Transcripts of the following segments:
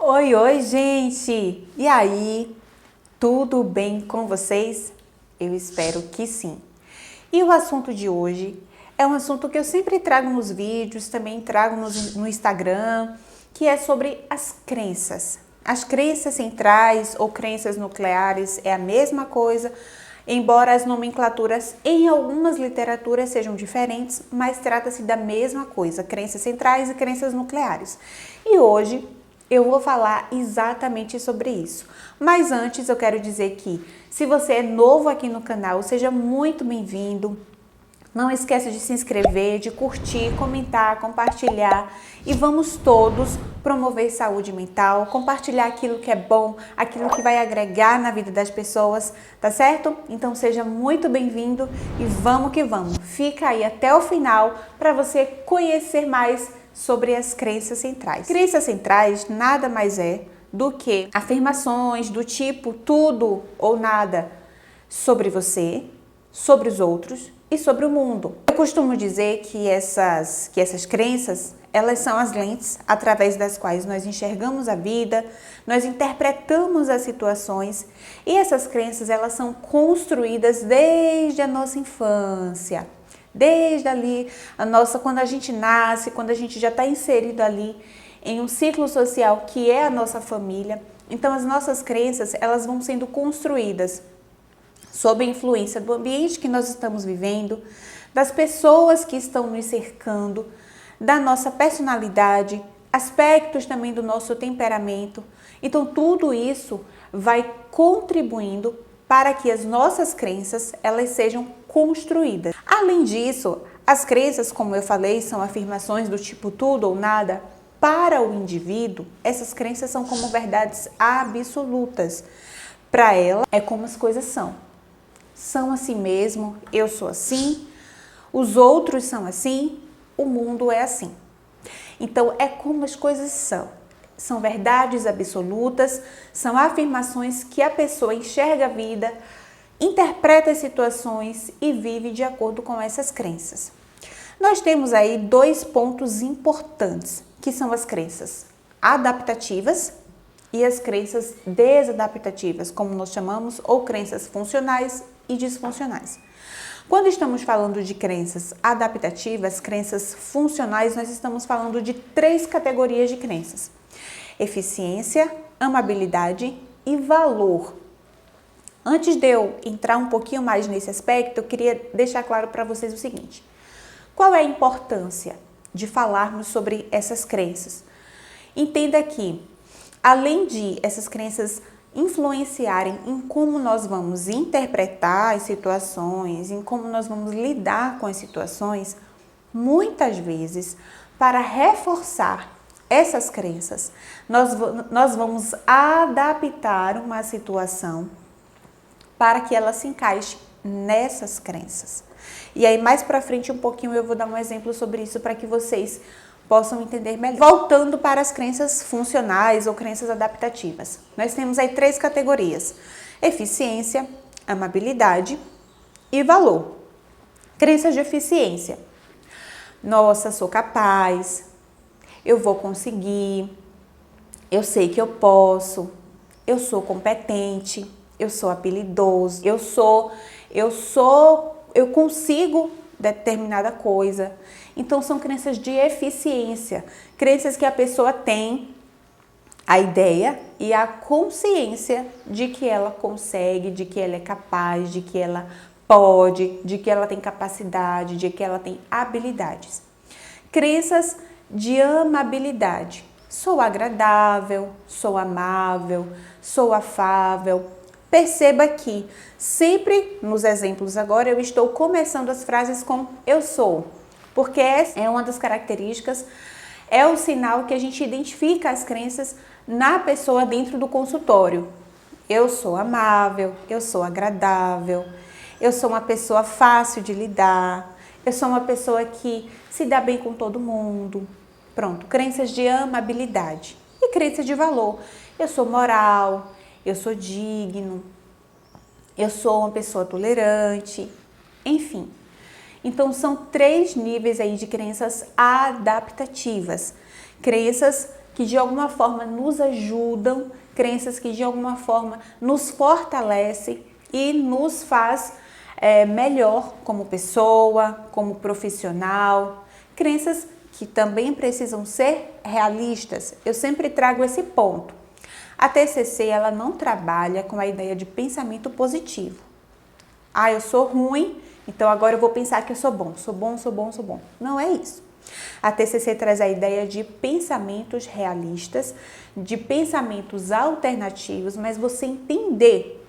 Oi, oi, gente! E aí, tudo bem com vocês? Eu espero que sim. E o assunto de hoje é um assunto que eu sempre trago nos vídeos, também trago no Instagram, que é sobre as crenças. As crenças centrais ou crenças nucleares é a mesma coisa, embora as nomenclaturas em algumas literaturas sejam diferentes, mas trata-se da mesma coisa, crenças centrais e crenças nucleares. E hoje eu vou falar exatamente sobre isso. Mas antes eu quero dizer que, se você é novo aqui no canal, seja muito bem-vindo. Não esqueça de se inscrever, de curtir, comentar, compartilhar e vamos todos promover saúde mental, compartilhar aquilo que é bom, aquilo que vai agregar na vida das pessoas, tá certo? Então seja muito bem-vindo e vamos que vamos. Fica aí até o final para você conhecer mais sobre as crenças centrais. Crenças centrais nada mais é do que afirmações do tipo tudo ou nada sobre você, sobre os outros e sobre o mundo. Eu costumo dizer que essas crenças, elas são as lentes através das quais nós enxergamos a vida, nós interpretamos as situações e essas crenças, elas são construídas desde a nossa infância. Desde ali, quando a gente nasce, quando a gente já está inserido ali em um ciclo social que é a nossa família. Então as nossas crenças, elas vão sendo construídas sob a influência do ambiente que nós estamos vivendo, das pessoas que estão nos cercando, da nossa personalidade, aspectos também do nosso temperamento. Então tudo isso vai contribuindo para que as nossas crenças, elas sejam construídas. Além disso, as crenças, como eu falei, são afirmações do tipo tudo ou nada. Para o indivíduo, essas crenças são como verdades absolutas. Para ela, é como as coisas são. São assim mesmo, eu sou assim, os outros são assim, o mundo é assim. Então, é como as coisas são. São verdades absolutas, são afirmações que a pessoa enxerga a vida, interpreta as situações e vive de acordo com essas crenças. Nós temos aí dois pontos importantes, que são as crenças adaptativas e as crenças desadaptativas, como nós chamamos, ou crenças funcionais e disfuncionais. Quando estamos falando de crenças adaptativas, crenças funcionais, nós estamos falando de três categorias de crenças: eficiência, amabilidade e valor. Antes de eu entrar um pouquinho mais nesse aspecto, eu queria deixar claro para vocês o seguinte: qual é a importância de falarmos sobre essas crenças? Entenda que, além de essas crenças influenciarem em como nós vamos interpretar as situações, em como nós vamos lidar com as situações, muitas vezes, para reforçar essas crenças, nós vamos adaptar uma situação para que ela se encaixe nessas crenças. E aí, mais para frente um pouquinho, eu vou dar um exemplo sobre isso para que vocês possam entender melhor. Voltando para as crenças funcionais ou crenças adaptativas. Nós temos aí três categorias: eficiência, amabilidade e valor. Crenças de eficiência: nossa, sou capaz, eu vou conseguir, eu sei que eu posso, eu sou competente, eu sou habilidoso, eu consigo determinada coisa. Então são crenças de eficiência, crenças que a pessoa tem a ideia e a consciência de que ela consegue, de que ela é capaz, de que ela pode, de que ela tem capacidade, de que ela tem habilidades. Crenças de amabilidade: sou agradável, sou amável, sou afável. Perceba que sempre nos exemplos agora eu estou começando as frases com eu sou, porque essa é uma das características, é o sinal que a gente identifica as crenças na pessoa dentro do consultório. Eu sou amável, eu sou agradável, eu sou uma pessoa fácil de lidar, eu sou uma pessoa que se dá bem com todo mundo. Pronto, crenças de amabilidade. E crenças de valor: eu sou moral, eu sou digno, eu sou uma pessoa tolerante, enfim. Então, são três níveis aí de crenças adaptativas. Crenças que de alguma forma nos ajudam, crenças que de alguma forma nos fortalecem e nos faz melhor como pessoa, como profissional, crenças que também precisam ser realistas. Eu sempre trago esse ponto. A TCC, ela não trabalha com a ideia de pensamento positivo. Ah, eu sou ruim, então agora eu vou pensar que eu sou bom, sou bom, sou bom, sou bom. Não é isso. A TCC traz a ideia de pensamentos realistas, de pensamentos alternativos, mas você entender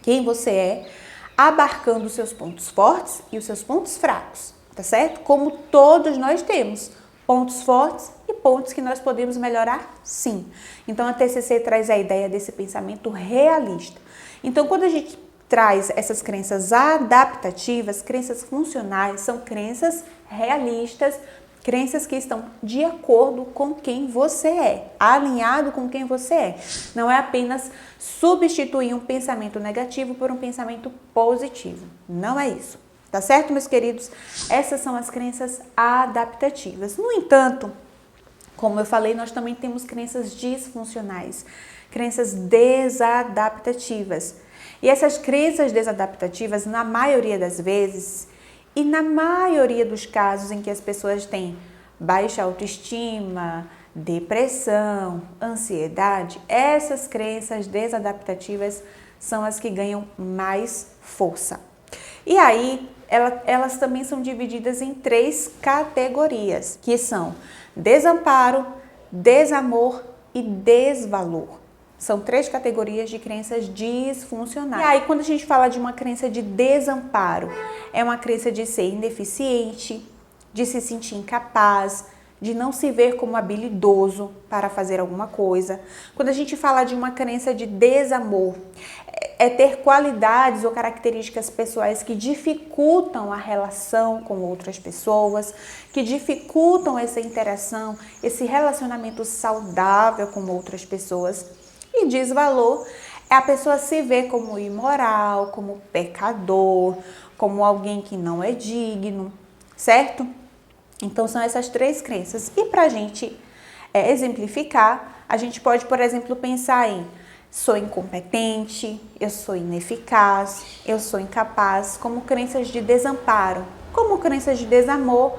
quem você é, abarcando os seus pontos fortes e os seus pontos fracos, tá certo? Como todos nós temos pontos fortes e pontos que nós podemos melhorar, sim. Então a TCC traz a ideia desse pensamento realista. Então quando a gente traz essas crenças adaptativas, crenças funcionais, são crenças realistas, crenças que estão de acordo com quem você é, alinhado com quem você é. Não é apenas substituir um pensamento negativo por um pensamento positivo. Não é isso. Tá certo, meus queridos? Essas são as crenças adaptativas. No entanto, como eu falei, nós também temos crenças disfuncionais, crenças desadaptativas. E essas crenças desadaptativas, na maioria das vezes, e na maioria dos casos em que as pessoas têm baixa autoestima, depressão, ansiedade, essas crenças desadaptativas são as que ganham mais força. E aí, elas também são divididas em 3 categorias, que são desamparo, desamor e desvalor. São 3 categorias de crenças disfuncionais. E aí, quando a gente fala de uma crença de desamparo, é uma crença de ser ineficiente, de se sentir incapaz, de não se ver como habilidoso para fazer alguma coisa. Quando a gente fala de uma crença de desamor, é ter qualidades ou características pessoais que dificultam a relação com outras pessoas, que dificultam essa interação, esse relacionamento saudável com outras pessoas. E desvalor é a pessoa se ver como imoral, como pecador, como alguém que não é digno, certo? Então são essas 3 crenças. E para a gente exemplificar, a gente pode, por exemplo, pensar em sou incompetente, eu sou ineficaz, eu sou incapaz, como crenças de desamparo. Como crenças de desamor,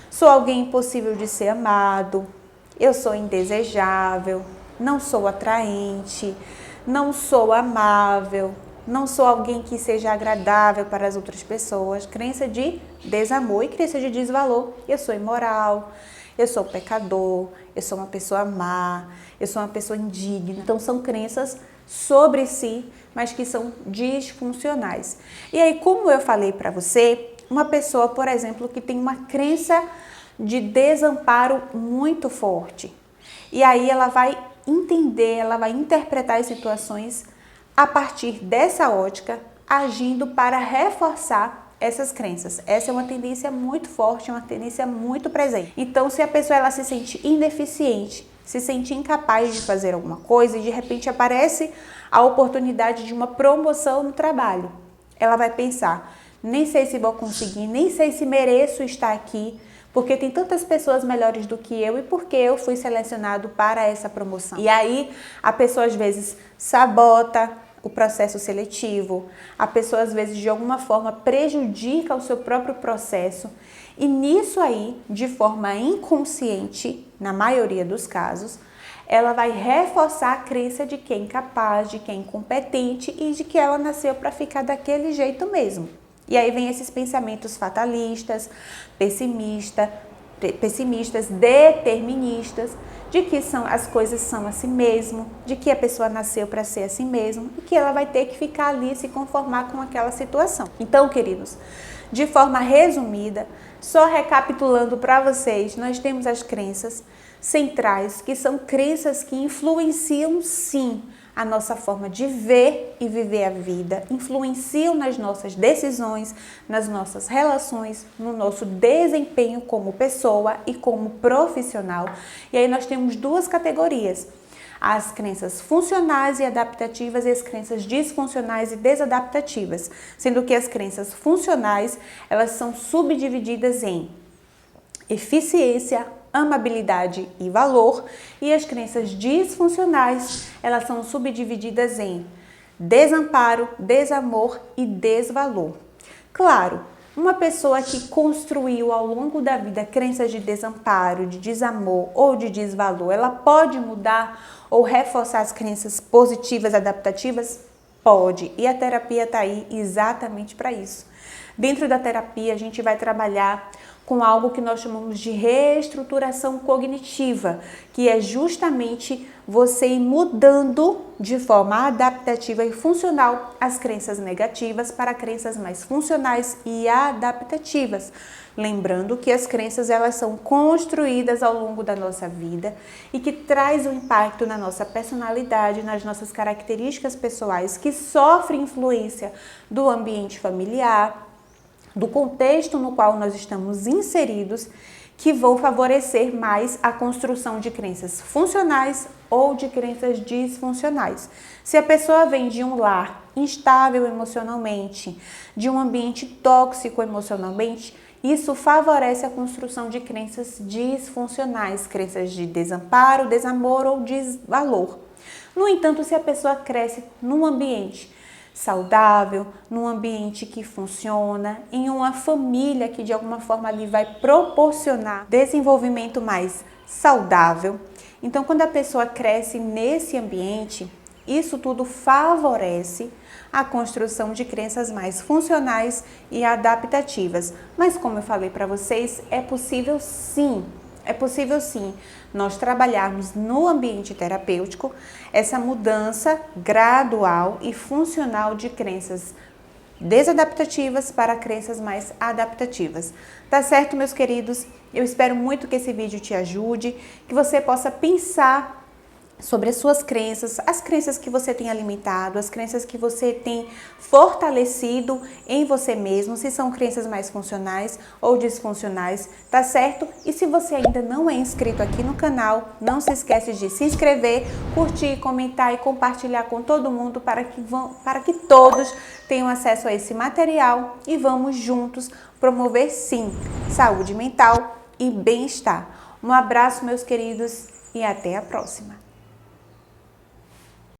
sou alguém impossível de ser amado, eu sou indesejável, não sou atraente, não sou amável, não sou alguém que seja agradável para as outras pessoas. Crença de desamor e crença de desvalor. Eu sou imoral, eu sou pecador, eu sou uma pessoa má, eu sou uma pessoa indigna. Então são crenças sobre si, mas que são disfuncionais. E aí, como eu falei para você, uma pessoa, por exemplo, que tem uma crença de desamparo muito forte, e aí ela vai entender, ela vai interpretar as situações a partir dessa ótica, agindo para reforçar essas crenças. Essa é uma tendência muito forte, é uma tendência muito presente. Então, se a pessoa ela se sente ineficiente, se sente incapaz de fazer alguma coisa e de repente aparece a oportunidade de uma promoção no trabalho, ela vai pensar, nem sei se vou conseguir, nem sei se mereço estar aqui, porque tem tantas pessoas melhores do que eu e porque eu fui selecionado para essa promoção. E aí a pessoa às vezes sabota o processo seletivo, a pessoa às vezes de alguma forma prejudica o seu próprio processo e nisso aí, de forma inconsciente, na maioria dos casos, ela vai reforçar a crença de que é incapaz, de que é incompetente e de que ela nasceu para ficar daquele jeito mesmo. E aí vem esses pensamentos fatalistas, pessimistas, deterministas, de que as coisas são assim mesmo, de que a pessoa nasceu para ser assim mesmo e que ela vai ter que ficar ali e se conformar com aquela situação. Então, queridos, de forma resumida, só recapitulando para vocês, nós temos as crenças centrais, que são crenças que influenciam sim a nossa forma de ver e viver a vida, influenciam nas nossas decisões, nas nossas relações, no nosso desempenho como pessoa e como profissional. E aí nós temos 2 categorias, as crenças funcionais e adaptativas e as crenças disfuncionais e desadaptativas, sendo que as crenças funcionais, elas são subdivididas em eficiência, amabilidade e valor. E as crenças disfuncionais, elas são subdivididas em desamparo, desamor e desvalor. Claro, uma pessoa que construiu ao longo da vida crenças de desamparo, de desamor ou de desvalor, ela pode mudar ou reforçar as crenças positivas, adaptativas? Pode. E a terapia está aí exatamente para isso. Dentro da terapia, a gente vai trabalhar com algo que nós chamamos de reestruturação cognitiva, que é justamente você ir mudando de forma adaptativa e funcional as crenças negativas para crenças mais funcionais e adaptativas. Lembrando que as crenças, elas são construídas ao longo da nossa vida e que traz um impacto na nossa personalidade, nas nossas características pessoais, que sofrem influência do ambiente familiar, do contexto no qual nós estamos inseridos, que vão favorecer mais a construção de crenças funcionais ou de crenças disfuncionais. Se a pessoa vem de um lar instável emocionalmente, de um ambiente tóxico emocionalmente, isso favorece a construção de crenças disfuncionais, crenças de desamparo, desamor ou desvalor. No entanto, se a pessoa cresce num ambiente saudável, num ambiente que funciona, em uma família que de alguma forma ali vai proporcionar desenvolvimento mais saudável. Então, quando a pessoa cresce nesse ambiente, isso tudo favorece a construção de crenças mais funcionais e adaptativas. Mas como eu falei para vocês, é possível sim nós trabalharmos no ambiente terapêutico essa mudança gradual e funcional de crenças desadaptativas para crenças mais adaptativas. Tá certo, meus queridos? Eu espero muito que esse vídeo te ajude, que você possa pensar sobre as suas crenças, as crenças que você tem alimentado, as crenças que você tem fortalecido em você mesmo, se são crenças mais funcionais ou disfuncionais, tá certo? E se você ainda não é inscrito aqui no canal, não se esquece de se inscrever, curtir, comentar e compartilhar com todo mundo para que todos tenham acesso a esse material e vamos juntos promover, sim, saúde mental e bem-estar. Um abraço, meus queridos, e até a próxima!